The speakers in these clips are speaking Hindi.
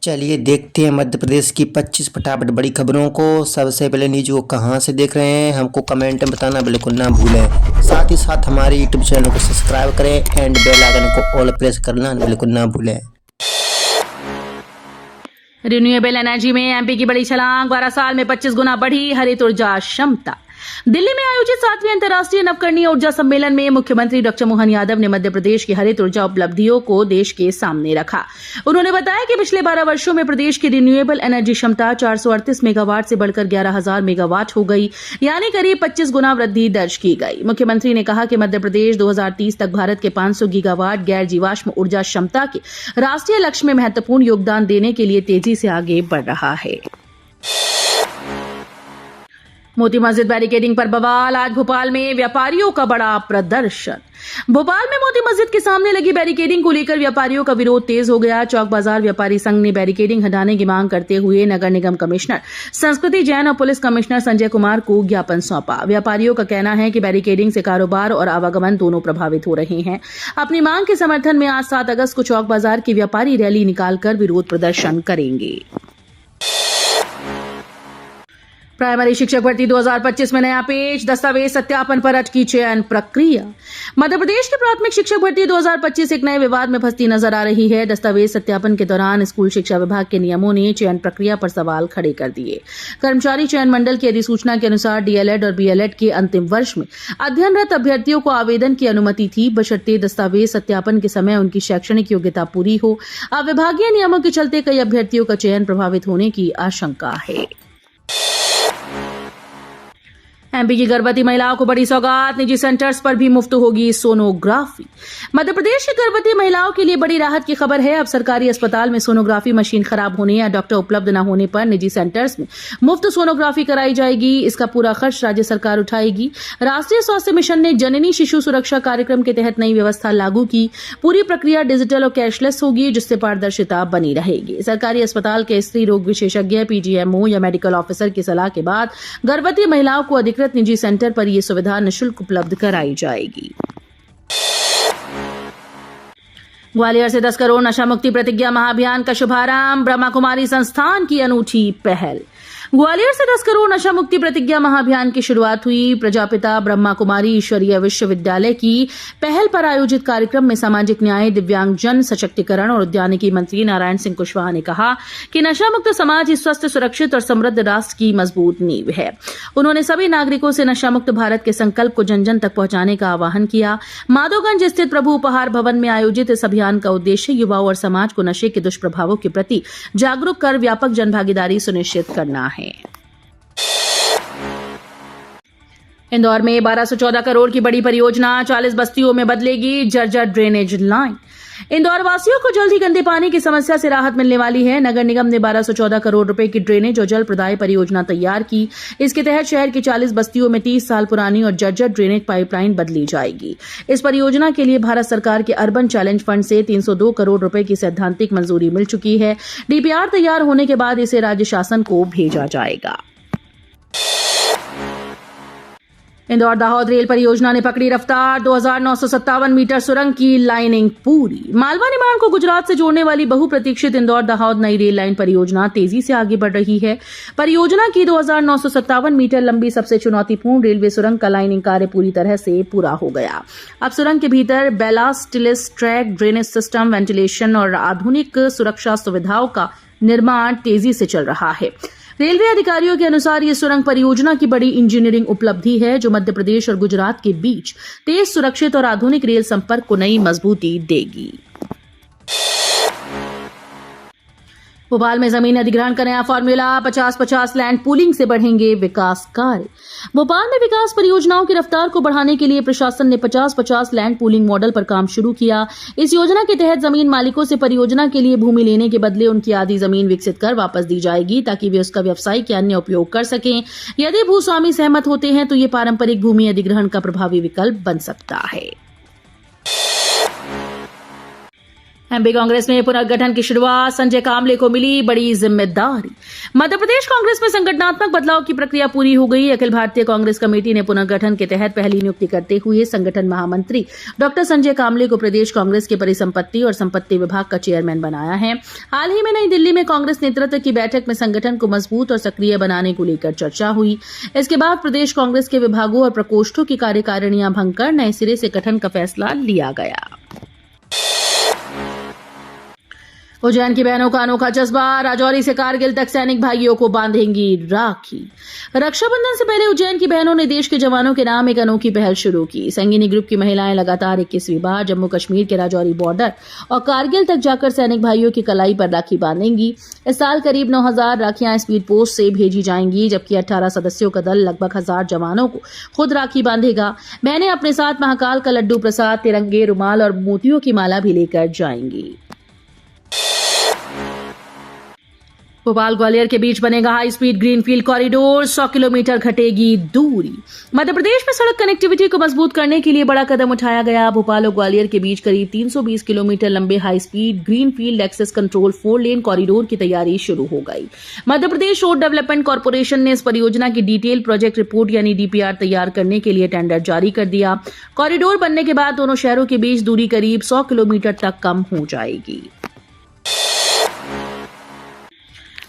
चलिए देखते हैं मध्य प्रदेश की 25 फटाफट बड़ी खबरों को। सबसे पहले न्यूज को कहां से देख रहे हैं हमको कमेंट में बताना बिल्कुल ना भूलें। साथ ही साथ हमारे यूट्यूब चैनल को सब्सक्राइब करें एंड बेल आइकन को ऑल प्रेस करना बिल्कुल ना भूलें। रिन्यूएबल एनर्जी में एमपी की बड़ी छलांग, 12 साल में 25 गुना बढ़ी हरित ऊर्जा क्षमता। दिल्ली में आयोजित 7वें अंतर्राष्ट्रीय नवकरणीय ऊर्जा सम्मेलन में मुख्यमंत्री डॉक्टर मोहन यादव ने मध्य प्रदेश की हरित ऊर्जा उपलब्धियों को देश के सामने रखा। उन्होंने बताया कि पिछले 12 वर्षों में प्रदेश की रिन्यूएबल एनर्जी क्षमता 438 मेगावाट से बढ़कर 11,000 मेगावाट हो गई, यानी करीब 25 गुना वृद्धि दर्ज की गई। मुख्यमंत्री ने कहा कि मध्य प्रदेश 2030 तक भारत के 500 गीगावाट गैर जीवाश्म ऊर्जा क्षमता के राष्ट्रीय लक्ष्य में महत्वपूर्ण योगदान देने के लिए तेजी से आगे बढ़ रहा है। मोती मस्जिद बैरिकेडिंग पर बवाल, आज भोपाल में व्यापारियों का बड़ा प्रदर्शन। भोपाल में मोती मस्जिद के सामने लगी बैरिकेडिंग को लेकर व्यापारियों का विरोध तेज हो गया। चौक बाजार व्यापारी संघ ने बैरिकेडिंग हटाने की मांग करते हुए नगर निगम कमिश्नर संस्कृति जैन और पुलिस कमिश्नर संजय कुमार को ज्ञापन सौंपा। व्यापारियों का कहना है कि बैरिकेडिंग से कारोबार और आवागमन दोनों प्रभावित हो रहे हैं। अपनी मांग के समर्थन में आज 7 अगस्त को चौक बाजार की व्यापारी रैली निकालकर विरोध प्रदर्शन करेंगे। प्राइमरी शिक्षक भर्ती 2025 में नया पेज, दस्तावेज सत्यापन पर अटकी चयन प्रक्रिया। मध्य प्रदेश की प्राथमिक शिक्षक भर्ती 2025 एक नए विवाद में फंसती नजर आ रही है। दस्तावेज सत्यापन के दौरान स्कूल शिक्षा विभाग के नियमों ने चयन प्रक्रिया पर सवाल खड़े कर दिए। कर्मचारी चयन मंडल की अधिसूचना के अनुसार डीएलएड और बीएलएड के अंतिम वर्ष में अध्ययनरत अभ्यर्थियों को आवेदन की अनुमति थी, बशर्ते दस्तावेज सत्यापन के समय उनकी शैक्षणिक योग्यता पूरी हो। अब विभागीय नियमों के चलते कई अभ्यर्थियों का चयन प्रभावित होने की आशंका है। एमपी की गर्भवती महिलाओं को बड़ी सौगात, निजी सेंटर्स पर भी मुफ्त होगी सोनोग्राफी। मध्य प्रदेश की गर्भवती महिलाओं के लिए बड़ी राहत की खबर है। अब सरकारी अस्पताल में सोनोग्राफी मशीन खराब होने या डॉक्टर उपलब्ध न होने पर निजी सेंटर्स में मुफ्त सोनोग्राफी कराई जाएगी। इसका पूरा खर्च राज्य सरकार उठाएगी। राष्ट्रीय स्वास्थ्य मिशन ने जननी शिशु सुरक्षा कार्यक्रम के तहत नई व्यवस्था लागू की। पूरी प्रक्रिया डिजिटल और कैशलेस होगी, जिससे पारदर्शिता बनी रहेगी। सरकारी अस्पताल के स्त्री रोग विशेषज्ञ, पीजीएमओ या मेडिकल ऑफिसर की सलाह के बाद गर्भवती महिलाओं को अधिकृत निजी सेंटर पर यह सुविधा निःशुल्क उपलब्ध कराई जाएगी। ग्वालियर से 10 करोड़ नशा मुक्ति प्रतिज्ञा महाअभियान का शुभारंभ, ब्रह्मा कुमारी संस्थान की अनूठी पहल। ग्वालियर से 10 करोड़ नशा मुक्ति प्रतिज्ञा महाअभियान की शुरुआत हुई। प्रजापिता ब्रह्मा कुमारी ईश्वरीय विश्वविद्यालय की पहल पर आयोजित कार्यक्रम में सामाजिक न्याय, दिव्यांगजन सशक्तिकरण और उद्यानिकी मंत्री नारायण सिंह कुशवाहा ने कहा कि नशा मुक्त समाज ही स्वस्थ, सुरक्षित और समृद्ध राष्ट्र की मजबूत नींव है। उन्होंने सभी नागरिकों से नशा मुक्त भारत के संकल्प को जन जन तक पहुंचाने का आह्वान किया। माधोगंज स्थित प्रभु उपहार भवन में आयोजित इस अभियान का उद्देश्य युवाओं और समाज को नशे के दुष्प्रभावों के प्रति जागरूक कर व्यापक जनभागीदारी सुनिश्चित करना है। इंदौर में 1214 करोड़ की बड़ी परियोजना, 40 बस्तियों में बदलेगी जर्जर ड्रेनेज लाइन। इंदौर वासियों को जल्द ही गंदे पानी की समस्या से राहत मिलने वाली है। नगर निगम ने 1214 करोड़ रुपए की ड्रेनेज और जल प्रदाय परियोजना तैयार की। इसके तहत शहर की 40 बस्तियों में 30 साल पुरानी और जर्जर ड्रेनेज पाइपलाइन बदली जाएगी। इस परियोजना के लिए भारत सरकार के अर्बन चैलेंज फंड से 302 करोड़ रुपए की सैद्धांतिक मंजूरी मिल चुकी है। डीपीआर तैयार होने के बाद इसे राज्य शासन को भेजा जाएगा। इंदौर दाहोद रेल परियोजना ने पकड़ी रफ्तार, 2,957 मीटर सुरंग की लाइनिंग पूरी। मालवा निमाड़ को गुजरात से जोड़ने वाली बहुप्रतीक्षित इंदौर दाहोद नई रेल लाइन परियोजना तेजी से आगे बढ़ रही है। परियोजना की 2,957 मीटर लंबी सबसे चुनौतीपूर्ण रेलवे सुरंग का लाइनिंग कार्य पूरी तरह से पूरा हो गया। अब सुरंग के भीतर ballast, Tillis, track, drainage system, ventilation और आधुनिक सुरक्षा सुविधाओं का निर्माण तेजी से चल रहा है। रेलवे अधिकारियों के अनुसार ये सुरंग परियोजना की बड़ी इंजीनियरिंग उपलब्धि है, जो मध्य प्रदेश और गुजरात के बीच तेज, सुरक्षित और आधुनिक रेल संपर्क को नई मजबूती देगी। भोपाल में जमीन अधिग्रहण का नया फॉर्मूला, 50-50 लैंड पूलिंग से बढ़ेंगे विकास कार्य। भोपाल में विकास परियोजनाओं की रफ्तार को बढ़ाने के लिए प्रशासन ने 50-50 लैंड पूलिंग मॉडल पर काम शुरू किया। इस योजना के तहत जमीन मालिकों से परियोजना के लिए भूमि लेने के बदले उनकी आधी जमीन विकसित कर वापस दी जाएगी, ताकि वे उसका व्यावसायिक या अन्य उपयोग कर सकें। यदि भूस्वामी सहमत होते हैं तो ये पारंपरिक भूमि अधिग्रहण का प्रभावी विकल्प बन सकता है। एमपी कांग्रेस में पुनर्गठन की शुरुआत, संजय कामले को मिली बड़ी जिम्मेदारी। मध्य प्रदेश कांग्रेस में संगठनात्मक बदलाव की प्रक्रिया पूरी हो गई। अखिल भारतीय कांग्रेस कमेटी ने पुनर्गठन के तहत पहली नियुक्ति करते हुए संगठन महामंत्री डॉक्टर संजय कामले को प्रदेश कांग्रेस के परिसंपत्ति और संपत्ति विभाग का चेयरमैन बनाया है। हाल ही में नई दिल्ली में कांग्रेस नेतृत्व की बैठक में संगठन को मजबूत और सक्रिय बनाने को लेकर चर्चा हुई। इसके बाद प्रदेश कांग्रेस के विभागों और प्रकोष्ठों की कार्यकारिणियां भंग कर नए सिरे से गठन का फैसला लिया गया। उज्जैन की बहनों का अनोखा जज्बा, राजौरी से कारगिल तक सैनिक भाइयों को बांधेंगी राखी। रक्षाबंधन से पहले उज्जैन की बहनों ने देश के जवानों के नाम एक अनोखी पहल शुरू की। संगिनी ग्रुप की महिलाएं लगातार 21वीं बार जम्मू कश्मीर के राजौरी बॉर्डर और कारगिल तक जाकर सैनिक भाइयों की कलाई पर राखी बांधेंगी। इस साल करीब 9,000 राखियां स्पीड पोस्ट से भेजी जाएंगी, जबकि 18 सदस्यों का दल लगभग 1,000 जवानों को खुद राखी बांधेगा। बहनें अपने साथ महाकाल का लड्डू प्रसाद, तिरंगे, रुमाल और मोतियों की माला भी लेकर जाएंगी। भोपाल ग्वालियर के बीच बनेगा high speed greenfield corridor, 100 kilometre घटेगी दूरी। मध्य प्रदेश में सड़क कनेक्टिविटी को मजबूत करने के लिए बड़ा कदम उठाया गया। भोपाल और ग्वालियर के बीच करीब 320 किलोमीटर लंबे high speed greenfield access control 4 lane corridor की तैयारी शुरू हो गई। Madhya Pradesh road development corporation ने इस परियोजना की डिटेल प्रोजेक्ट रिपोर्ट यानी डीपीआर तैयार करने के लिए टेंडर जारी कर दिया। कॉरिडोर बनने के बाद दोनों शहरों के बीच दूरी करीब 100 किलोमीटर तक कम हो जाएगी।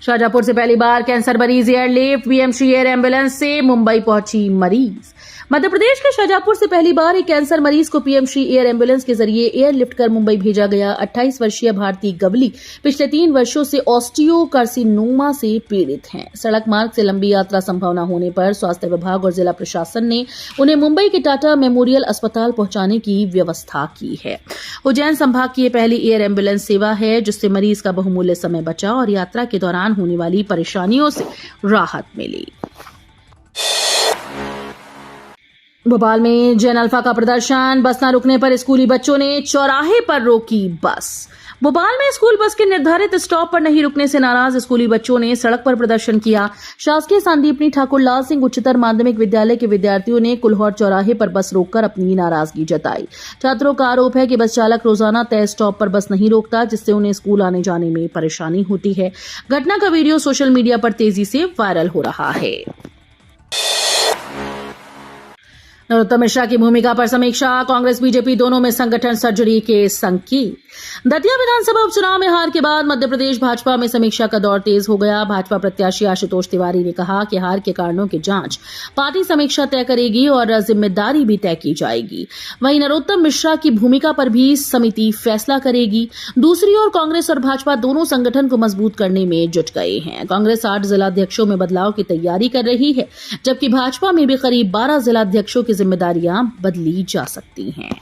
शाहजहांपुर से पहली बार कैंसर मरीज एयरलिफ्ट, बीएमसी एयर एम्बुलेंस से मुंबई पहुंची मरीज। मध्य प्रदेश के शाहजहांपुर से पहली बार एक कैंसर मरीज को पीएमसी एयर एम्बुलेंस के जरिए एयरलिफ्ट कर मुंबई भेजा गया। 28 वर्षीय भारतीय गवली पिछले 3 वर्षों से ऑस्टियोकार्सिनोमा से पीड़ित हैं। सड़क मार्ग से लंबी यात्रा संभव न होने पर स्वास्थ्य विभाग और जिला प्रशासन ने उन्हें मुंबई के टाटा मेमोरियल अस्पताल पहुंचाने की व्यवस्था की है। उज्जैन संभाग की यह पहली एयर एम्बुलेंस सेवा है, जिससे मरीज का बहुमूल्य समय बचा और यात्रा के दौरान होने वाली परेशानियों से राहत मिली। भोपाल में जैन अल्फा का प्रदर्शन, बस न रुकने पर स्कूली बच्चों ने चौराहे पर रोकी बस। भोपाल में स्कूल बस के निर्धारित स्टॉप पर नहीं रुकने से नाराज स्कूली बच्चों ने सड़क पर प्रदर्शन किया। शासकीय संदीपनी ठाकुर लाल सिंह उच्चतर माध्यमिक विद्यालय के विद्यार्थियों ने कुल्हौर चौराहे पर बस रोककर अपनी नाराजगी जताई। छात्रों का आरोप है कि बस चालक रोजाना तय स्टॉप पर बस नहीं रोकता, जिससे उन्हें स्कूल आने जाने में परेशानी होती है। घटना का वीडियो सोशल मीडिया पर तेजी से वायरल हो रहा है। नरोत्तम मिश्रा की भूमिका पर समीक्षा, कांग्रेस बीजेपी दोनों में संगठन सर्जरी के संकेत। दतिया विधानसभा उपचुनाव में हार के बाद मध्य प्रदेश भाजपा में समीक्षा का दौर तेज हो गया। भाजपा प्रत्याशी आशुतोष तिवारी ने कहा कि हार के कारणों की जांच पार्टी समीक्षा तय करेगी और जिम्मेदारी भी तय की जाएगी। वहीं नरोत्तम मिश्रा की भूमिका पर भी समिति फैसला करेगी। दूसरी ओर कांग्रेस और भाजपा दोनों संगठन को मजबूत करने में जुट गए हैं। कांग्रेस 8 जिलाध्यक्षों में बदलाव की तैयारी कर रही है, जबकि भाजपा में भी करीब 12 जिलाध्यक्षों की जिम्मेदारियां बदली जा सकती हैं।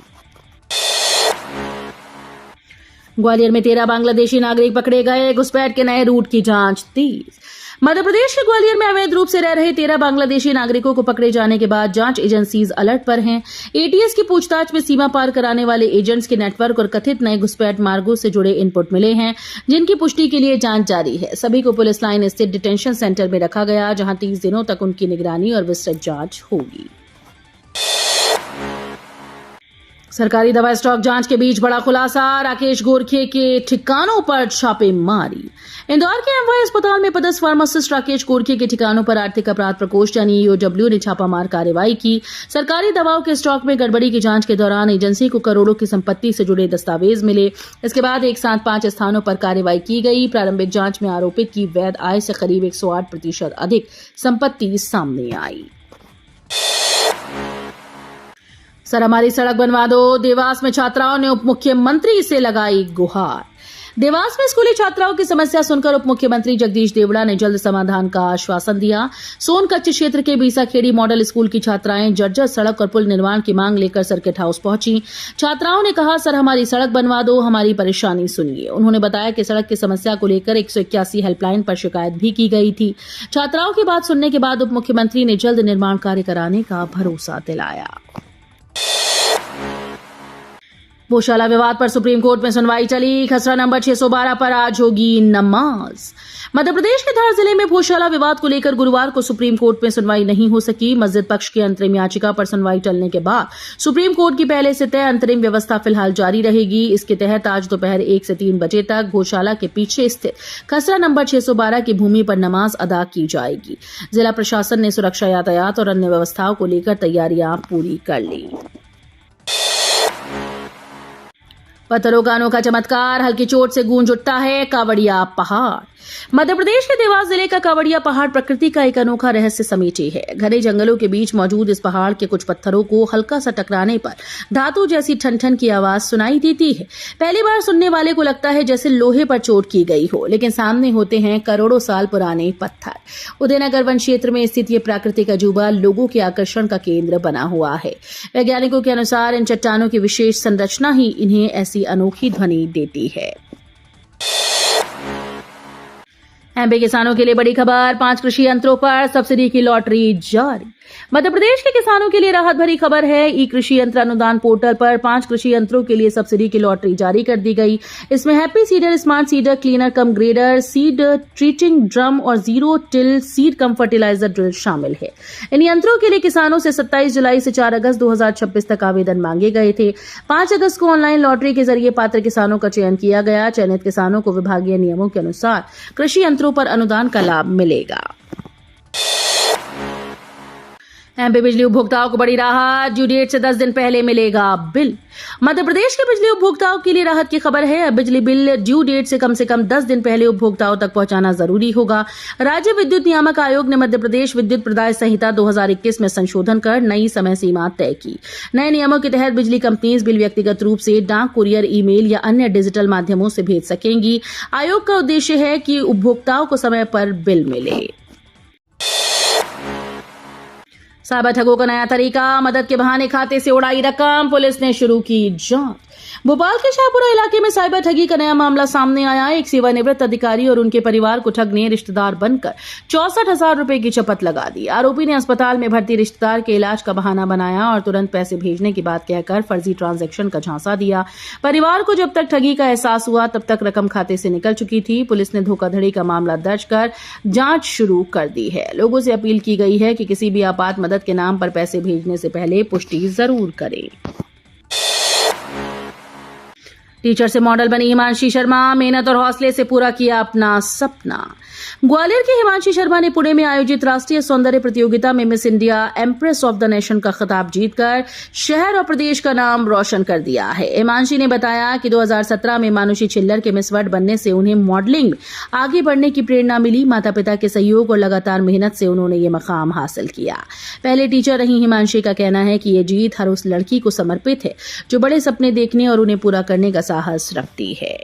ग्वालियर में 13 बांग्लादेशी नागरिक पकड़े गए, घुसपैठ के नए रूट की जांच तेज। मध्य प्रदेश के ग्वालियर में अवैध रूप से रह रहे 13 बांग्लादेशी नागरिकों को पकड़े जाने के बाद जांच एजेंसीज अलर्ट पर हैं। एटीएस की पूछताछ में सीमा पार कराने वाले एजेंट्स के नेटवर्क और कथित नए घुसपैठ मार्गों से जुड़े इनपुट मिले हैं, जिनकी पुष्टि के लिए जांच जारी है। सभी को पुलिस लाइन स्थित डिटेंशन सेंटर में रखा गया, जहां 30 दिनों तक उनकी निगरानी और विस्तृत जांच होगी। सरकारी दवा स्टॉक जांच के बीच बड़ा खुलासा, राकेश गोरखे के ठिकानों पर छापेमारी। इंदौर के एमवाई अस्पताल में पदस्थ फार्मासिस्ट राकेश गोरखे के ठिकानों पर आर्थिक अपराध प्रकोष्ठ यानी ईओडब्ल्यू ने छापामार कार्रवाई की। सरकारी दवाओं के स्टॉक में गड़बड़ी की जांच के दौरान एजेंसी को करोड़ों की संपत्ति से जुड़े दस्तावेज मिले। इसके बाद एक साथ 5 स्थानों पर कार्रवाई की गई। प्रारंभिक जांच में आरोपित की वैध आय से करीब 108% अधिक संपत्ति सामने आई। सर हमारी सड़क बनवा दो, देवास में छात्राओं ने उप मुख्यमंत्री से लगाई गुहार। देवास में स्कूली छात्राओं की समस्या सुनकर उप मुख्यमंत्री जगदीश देवड़ा ने जल्द समाधान का आश्वासन दिया। सोनकच्छ क्षेत्र के बीसाखेड़ी मॉडल स्कूल की छात्राएं जर्जर सड़क और पुल निर्माण की मांग लेकर सर्किट हाउस पहुंची। छात्राओं ने कहा, सर हमारी सड़क बनवा दो, हमारी परेशानी सुनिए। उन्होंने बताया कि सड़क की समस्या को लेकर 181 हेल्पलाइन पर शिकायत भी की गई थी। छात्राओं की बात सुनने के बाद उप मुख्यमंत्री ने जल्द निर्माण कार्य कराने का भरोसा दिलाया। भोजशाला विवाद पर सुप्रीम कोर्ट में सुनवाई चली। खसरा नंबर 612 पर आज होगी नमाज। मध्य प्रदेश के धार जिले में भोजशाला विवाद को लेकर गुरुवार को सुप्रीम कोर्ट में सुनवाई नहीं हो सकी। मस्जिद पक्ष की अंतरिम याचिका पर सुनवाई टलने के बाद सुप्रीम कोर्ट की पहले से तय अंतरिम व्यवस्था फिलहाल जारी रहेगी। इसके तहत आज दोपहर 1 से 3 बजे तक भोजशाला के पीछे स्थित खसरा नंबर 612 की भूमि पर नमाज अदा की जाएगी। जिला प्रशासन ने सुरक्षा, यातायात और अन्य व्यवस्थाओं को लेकर तैयारियां पूरी कर ली। पत्थरों का अनोखा चमत्कार, हल्की चोट से गूंज उठता है कावड़िया पहाड़। मध्य प्रदेश के देवास जिले का कावड़िया पहाड़ प्रकृति का एक अनोखा रहस्य समेटे है। घने जंगलों के बीच मौजूद इस पहाड़ के कुछ पत्थरों को हल्का सा टकराने पर धातु जैसी ठन-ठन की आवाज सुनाई देती है। पहली बार सुनने वाले को लगता है जैसे लोहे पर चोट की गई हो, लेकिन सामने होते हैं करोड़ों साल पुराने पत्थर। उदयनगर वन क्षेत्र में स्थित ये प्राकृतिक अजूबा लोगों के आकर्षण का केंद्र बना हुआ है। वैज्ञानिकों के अनुसार इन चट्टानों की विशेष संरचना ही इन्हें ऐसी अनोखी ध्वनि देती है। एमपी किसानों के लिए बड़ी खबर, 5 कृषि यंत्रों पर सब्सिडी की लॉटरी जारी। मध्य प्रदेश के किसानों के लिए राहत भरी खबर है। ई कृषि यंत्र अनुदान पोर्टल पर 5 कृषि यंत्रों के लिए सब्सिडी की लॉटरी जारी कर दी गई। इसमें happy seeder, smart seeder, cleaner cum grader, seed treating drum और zero till seed cum fertilizer drill शामिल है। इन यंत्रों के लिए किसानों से 27 जुलाई से 4 अगस्त 2026 तक आवेदन मांगे गए थे। 5 अगस्त को ऑनलाइन लॉटरी के जरिए पात्र किसानों का चयन किया गया। चयनित किसानों को विभागीय नियमों के अनुसार कृषि यंत्रों पर अनुदान का लाभ मिलेगा। एमपी बिजली उपभोक्ताओं को बड़ी राहत, ड्यू डेट से 10 दिन पहले मिलेगा बिल। मध्य प्रदेश के बिजली उपभोक्ताओं के लिए राहत की खबर है। अब बिजली बिल ड्यू डेट से कम 10 दिन पहले उपभोक्ताओं तक पहुंचाना जरूरी होगा। राज्य विद्युत नियामक आयोग ने मध्य प्रदेश विद्युत प्रदाय संहिता 2021 में संशोधन कर नई समय सीमा तय की। नए नियमों के तहत बिजली कंपनीज बिल व्यक्तिगत रूप से डाक, कुरियर, ईमेल या अन्य डिजिटल माध्यमों से भेज सकेंगी। आयोग का उद्देश्य है कि उपभोक्ताओं को समय पर बिल मिले। साइबर ठगों का नया तरीका, मदद के बहाने खाते से उड़ाई रकम, पुलिस ने शुरू की जांच। भोपाल के शाहपुरा इलाके में साइबर ठगी का नया मामला सामने आया। एक सेवानिवृत्त अधिकारी और उनके परिवार को ठग ने रिश्तेदार बनकर 64,000 रुपए की शपथ लगा दी। आरोपी ने अस्पताल में भर्ती रिश्तेदार के इलाज का बहाना बनाया और तुरंत पैसे भेजने की बात कहकर फर्जी ट्रांजैक्शन का झांसा दिया। परिवार को जब तक ठगी का एहसास हुआ तब तक रकम खाते से निकल चुकी थी। पुलिस ने धोखाधड़ी का मामला दर्ज कर जांच शुरू कर दी है। लोगों से अपील की गई है कि किसी भी आपात मदद के नाम पर पैसे भेजने से पहले पुष्टि जरूर करें। टीचर से मॉडल बनी हिमांशी शर्मा, मेहनत और हौसले से पूरा किया अपना सपना। ग्वालियर के हिमांशी शर्मा ने पुणे में आयोजित राष्ट्रीय सौंदर्य प्रतियोगिता में miss India empress of the nation का खिताब जीतकर शहर और प्रदेश का नाम रोशन कर दिया है। हिमांशी ने बताया कि 2017 में मानुषी छिल्लर के मिस वर्ल्ड बनने से उन्हें मॉडलिंग में आगे बढ़ने की प्रेरणा मिली। माता पिता के सहयोग और लगातार मेहनत से उन्होंने ये मकाम हासिल किया। पहले टीचर रही हिमांशी का कहना है कि ये जीत हर उस लड़की को समर्पित है जो बड़े सपने देखने और उन्हें पूरा करने का साहस रखती है।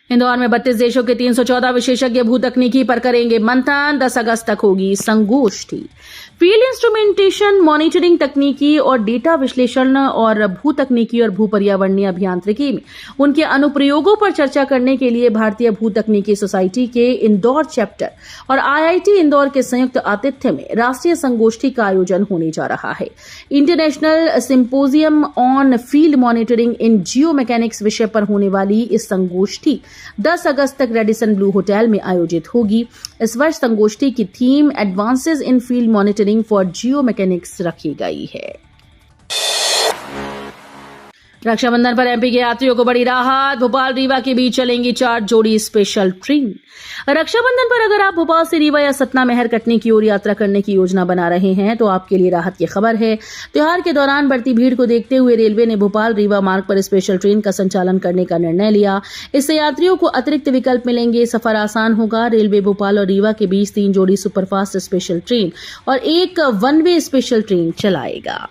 इंदौर में 32 देशों के 314 विशेषज्ञ भू तकनीकी पर करेंगे मंथन। 10 अगस्त तक होगी संगोष्ठी। फील्ड इंस्ट्रूमेंटेशन, मॉनिटरिंग तकनीकी और डेटा विश्लेषण और भू तकनीकी और भू पर्यावरणीय अभियांत्रिकी में उनके अनुप्रयोगों पर चर्चा करने के लिए भारतीय भू तकनीकी सोसाइटी के इंदौर चैप्टर और आईआईटी इंदौर के संयुक्त आतिथ्य में राष्ट्रीय संगोष्ठी का आयोजन होने जा रहा है। International symposium on field monitoring in Jio mechanics विषय पर होने वाली इस संगोष्ठी 10 अगस्त तक रेडिसन ब्लू होटल में आयोजित होगी। इस वर्ष संगोष्ठी की theme advances in field monitoring for Jio mechanics रखी गई है। रक्षाबंधन पर एमपी के यात्रियों को बड़ी राहत। भोपाल रीवा के बीच चलेंगी 4 जोड़ी स्पेशल ट्रेन। रक्षाबंधन पर अगर आप भोपाल से रीवा या सतना महर कटनी की ओर यात्रा करने की योजना बना रहे हैं तो आपके लिए राहत की खबर है। त्योहार के दौरान बढ़ती भीड़ को देखते हुए रेलवे ने भोपाल रीवा मार्ग पर स्पेशल ट्रेन का संचालन करने का निर्णय लिया। इससे यात्रियों को अतिरिक्त विकल्प मिलेंगे, सफर आसान होगा। रेलवे भोपाल और रीवा के बीच 3 जोड़ी सुपरफास्ट स्पेशल ट्रेन और 1 वन वे स्पेशल ट्रेन चलाएगा।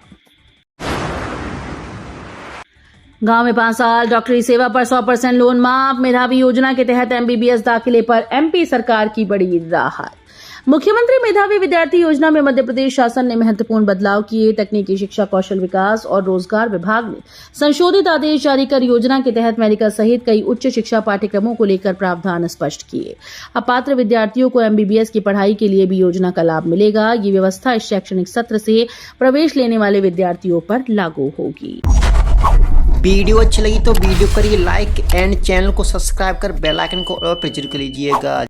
गांव में 5 साल डॉक्टरी सेवा पर 100% लोन माफ। मेधावी योजना के तहत एमबीबीएस दाखिले पर एमपी सरकार की बड़ी राहत। मुख्यमंत्री मेधावी विद्यार्थी योजना में मध्य प्रदेश शासन ने महत्वपूर्ण बदलाव किए। तकनीकी शिक्षा, कौशल विकास और रोजगार विभाग ने संशोधित आदेश जारी कर योजना के तहत मेडिकल सहित कई उच्च शिक्षा पाठ्यक्रमों को लेकर प्रावधान स्पष्ट किए। अब पात्र विद्यार्थियों को MBBS की पढ़ाई के लिए भी योजना का लाभ मिलेगा। ये व्यवस्था इस शैक्षणिक सत्र से प्रवेश लेने वाले विद्यार्थियों पर लागू होगी। वीडियो अच्छी लगी तो वीडियो करिए लाइक एंड चैनल को सब्सक्राइब कर बेल आइकन को और प्रेस जरूर कर लीजिएगा।